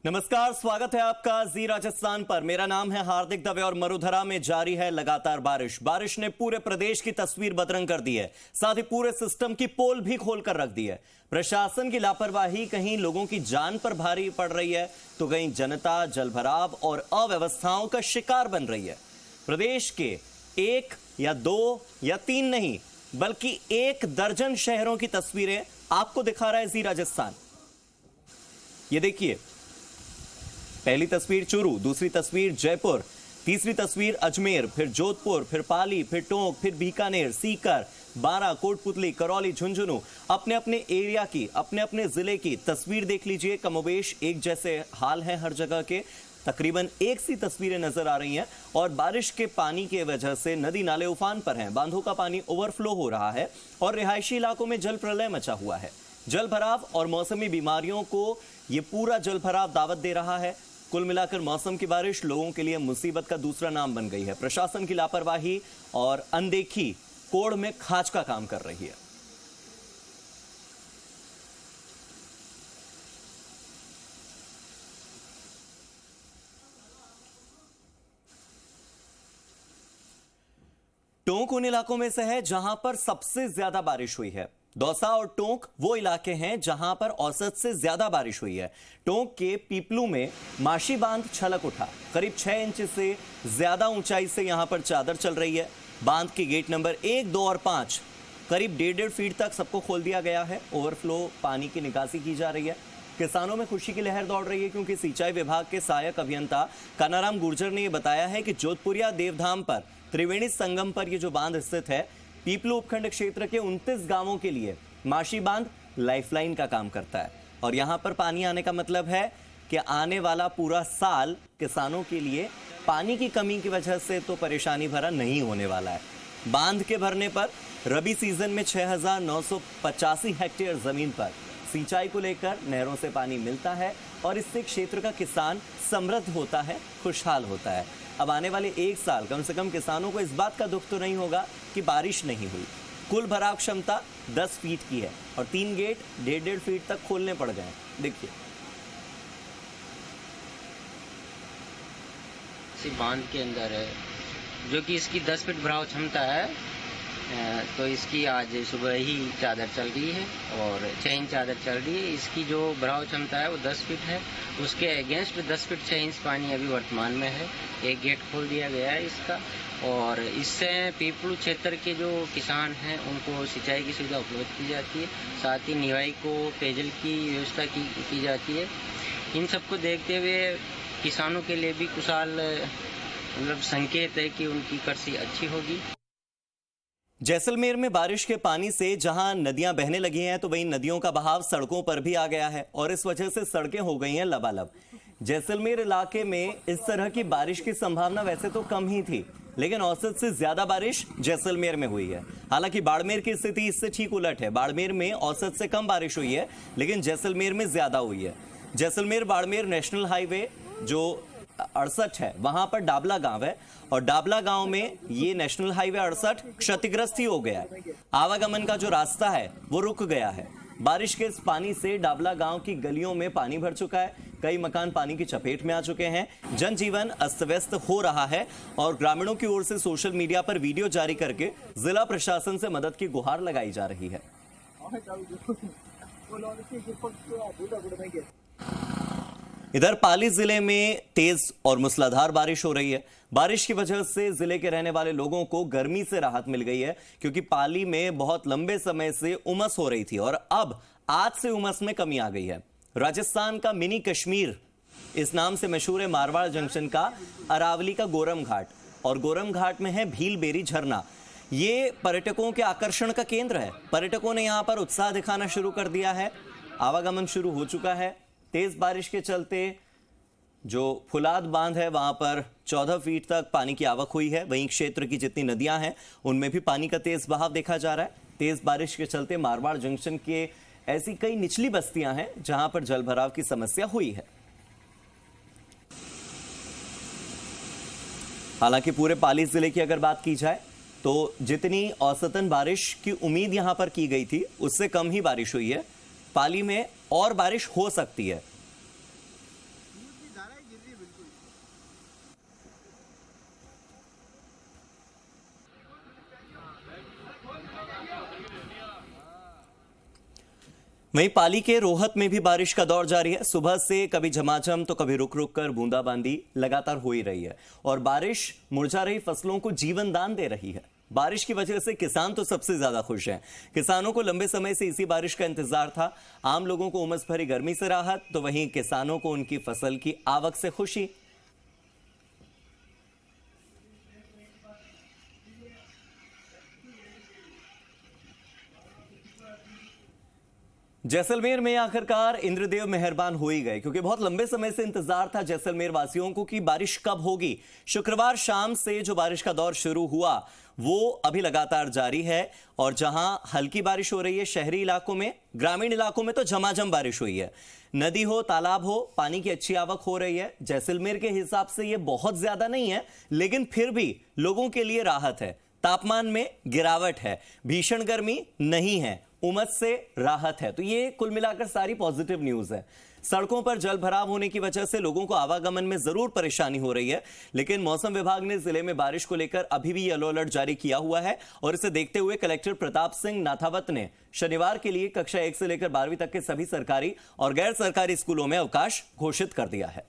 नमस्कार, स्वागत है आपका जी राजस्थान पर। मेरा नाम है हार्दिक दवे और मरुधरा में जारी है लगातार बारिश ने पूरे प्रदेश की तस्वीर बदरंग कर दी है, साथ ही पूरे सिस्टम की पोल भी खोलकर रख दी है। प्रशासन की लापरवाही कहीं लोगों की जान पर भारी पड़ रही है तो कहीं जनता जलभराव और अव्यवस्थाओं का शिकार बन रही है। प्रदेश के 1 या 2 या 3 नहीं बल्कि 1 दर्जन शहरों की तस्वीरें आपको दिखा रहा है जी राजस्थान। ये देखिए, पहली तस्वीर चूरू, दूसरी तस्वीर जयपुर, तीसरी तस्वीर अजमेर, फिर जोधपुर, फिर पाली, फिर टोंक, फिर बीकानेर, सीकर, बारां, कोटपुतली, करौली, झुंझुनू। अपने अपने एरिया की, अपने अपने जिले की तस्वीर देख लीजिए। कमोबेश एक जैसे हाल है हर जगह के, तकरीबन एक सी तस्वीरें नजर आ रही हैं। और बारिश के पानी की वजह से नदी नाले उफान पर हैं, बांधों का पानी ओवरफ्लो हो रहा है और रिहायशी इलाकों में जल प्रलय मचा हुआ है। जल भराव और मौसमी बीमारियों को ये पूरा जल भराव दावत दे रहा है। कुल मिलाकर मौसम की बारिश लोगों के लिए मुसीबत का दूसरा नाम बन गई है। प्रशासन की लापरवाही और अनदेखी कोड़ में खाच का काम कर रही है। टोंक उन इलाकों में से है जहां पर सबसे ज्यादा बारिश हुई है। दौसा और टोंक वो इलाके हैं जहां पर औसत से ज्यादा बारिश हुई है। टोंक के पीपलू में माशी बांध छलक उठा, करीब 6 इंच से ज्यादा ऊंचाई से यहां पर चादर चल रही है। बांध के गेट नंबर 1, 2 और 5 करीब 1.5 फीट तक सबको खोल दिया गया है। ओवरफ्लो पानी की निकासी की जा रही है। किसानों में खुशी की लहर दौड़ रही है क्योंकि सिंचाई विभाग के सहायक अभियंता कानाराम गुर्जर ने यह बताया है कि जोधपुरिया देवधाम पर त्रिवेणी संगम पर यह जो बांध स्थित है, पीपलू उपखंड क्षेत्र के 29 गांवों के लिए माशी बांध लाइफलाइन का काम करता है। और यहां पर पानी आने का मतलब है कि आने वाला पूरा साल किसानों के लिए पानी की कमी की वजह से तो परेशानी भरा नहीं होने वाला है। बांध के भरने पर रबी सीजन में 6,985 हेक्टेयर जमीन पर सिंचाई को लेकर नहरों से पानी मिलता है और इससे क्षेत्र का किसान समृद्ध होता है, खुशहाल होता है। अब आने वाले 1 साल कम से कम किसानों को इस बात का दुख तो नहीं होगा कि बारिश नहीं हुई। कुल भराव क्षमता 10 फीट की है और 3 गेट 1.5 फीट तक खोलने पड़ गए। देखिए, इसी बांध के अंदर है जो कि इसकी 10 फीट भराव क्षमता है। तो इसकी आज सुबह ही चादर चल रही है और 6 इंच चादर चल रही है। इसकी जो भराव क्षमता है वो 10 फीट है। उसके अगेंस्ट 10 फीट 6 इंच पानी अभी वर्तमान में है। एक गेट खोल दिया गया है इसका और इससे पीपलू क्षेत्र के जो किसान हैं उनको सिंचाई की सुविधा उपलब्ध की जाती है। साथ ही निवाई को पेयजल की व्यवस्था की जाती है। इन सबको देखते हुए किसानों के लिए भी खुशहाल मतलब संकेत है कि उनकी कृषि अच्छी होगी। जैसलमेर में बारिश के पानी से जहां नदियां बहने लगी हैं तो वहीं नदियों का बहाव सड़कों पर भी आ गया है और इस वजह से सड़कें हो गई हैं लबालब। जैसलमेर इलाके में इस तरह की बारिश की संभावना वैसे तो कम ही थी, लेकिन औसत से ज्यादा बारिश जैसलमेर में हुई है। हालांकि बाड़मेर की स्थिति इससे ठीक उलट है। बाड़मेर में औसत से कम बारिश हुई है लेकिन जैसलमेर में ज्यादा हुई है। जैसलमेर बाड़मेर नेशनल हाईवे जो 68 है वहां पर डाबला गांव है और डाबला गांव में ये नेशनल हाईवे 68 क्षतिग्रस्त ही हो गया है। आवागमन का जो रास्ता है वो रुक गया है। बारिश के इस पानी से डाबला गांव की गलियों में पानी भर चुका है। कई मकान पानी की चपेट में आ चुके हैं। जनजीवन अस्त व्यस्त हो रहा है और ग्रामीणों की ओर से सोशल मीडिया पर वीडियो जारी करके जिला प्रशासन से मदद की गुहार लगाई जा रही है। इधर पाली जिले में तेज और मूसलाधार बारिश हो रही है। बारिश की वजह से जिले के रहने वाले लोगों को गर्मी से राहत मिल गई है क्योंकि पाली में बहुत लंबे समय से उमस हो रही थी और अब आज से उमस में कमी आ गई है। राजस्थान का मिनी कश्मीर इस नाम से मशहूर है मारवाड़ जंक्शन का अरावली का गोरम घाट और गोरम घाट में है भीलबेरी झरना। ये पर्यटकों के आकर्षण का केंद्र है। पर्यटकों ने यहां पर उत्साह दिखाना शुरू कर दिया है। आवागमन शुरू हो चुका है। तेज बारिश के चलते जो फुलाद बांध है वहां पर 14 फीट तक पानी की आवक हुई है। वहीं क्षेत्र की जितनी नदियां हैं उनमें भी पानी का तेज बहाव देखा जा रहा है। तेज बारिश के चलते मारवाड़ जंक्शन के ऐसी कई निचली बस्तियां हैं जहां पर जलभराव की समस्या हुई है। हालांकि पूरे पाली जिले की अगर बात की जाए तो जितनी औसतन बारिश की उम्मीद यहां पर की गई थी उससे कम ही बारिश हुई है। पाली में और बारिश हो सकती है। वहीं पाली के रोहत में भी बारिश का दौर जारी है। सुबह से कभी झमाझम तो कभी रुक रुक कर बूंदाबांदी लगातार हो ही रही है और बारिश मुरझा रही फसलों को जीवन दान दे रही है। बारिश की वजह से किसान तो सबसे ज्यादा खुश हैं। किसानों को लंबे समय से इसी बारिश का इंतजार था। आम लोगों को उमस भरी गर्मी से राहत, तो वहीं किसानों को उनकी फसल की आवक से खुशी। जैसलमेर में आखिरकार इंद्रदेव मेहरबान हो ही गए, क्योंकि बहुत लंबे समय से इंतजार था जैसलमेर वासियों को कि बारिश कब होगी। शुक्रवार शाम से जो बारिश का दौर शुरू हुआ वो अभी लगातार जारी है और जहां हल्की बारिश हो रही है शहरी इलाकों में, ग्रामीण इलाकों में तो झमाझम बारिश हुई है। नदी हो, तालाब हो, पानी की अच्छी आवक हो रही है। जैसलमेर के हिसाब से ये बहुत ज्यादा नहीं है, लेकिन फिर भी लोगों के लिए राहत है। तापमान में गिरावट है, भीषण गर्मी नहीं है, उमस से राहत है। तो ये कुल मिलाकर सारी पॉजिटिव न्यूज है। सड़कों पर जल भराव होने की वजह से लोगों को आवागमन में जरूर परेशानी हो रही है, लेकिन मौसम विभाग ने जिले में बारिश को लेकर अभी भी येलो अलर्ट जारी किया हुआ है और इसे देखते हुए कलेक्टर प्रताप सिंह नाथावत ने शनिवार के लिए कक्षा 1 से लेकर 12वीं तक के सभी सरकारी और गैर सरकारी स्कूलों में अवकाश घोषित कर दिया है।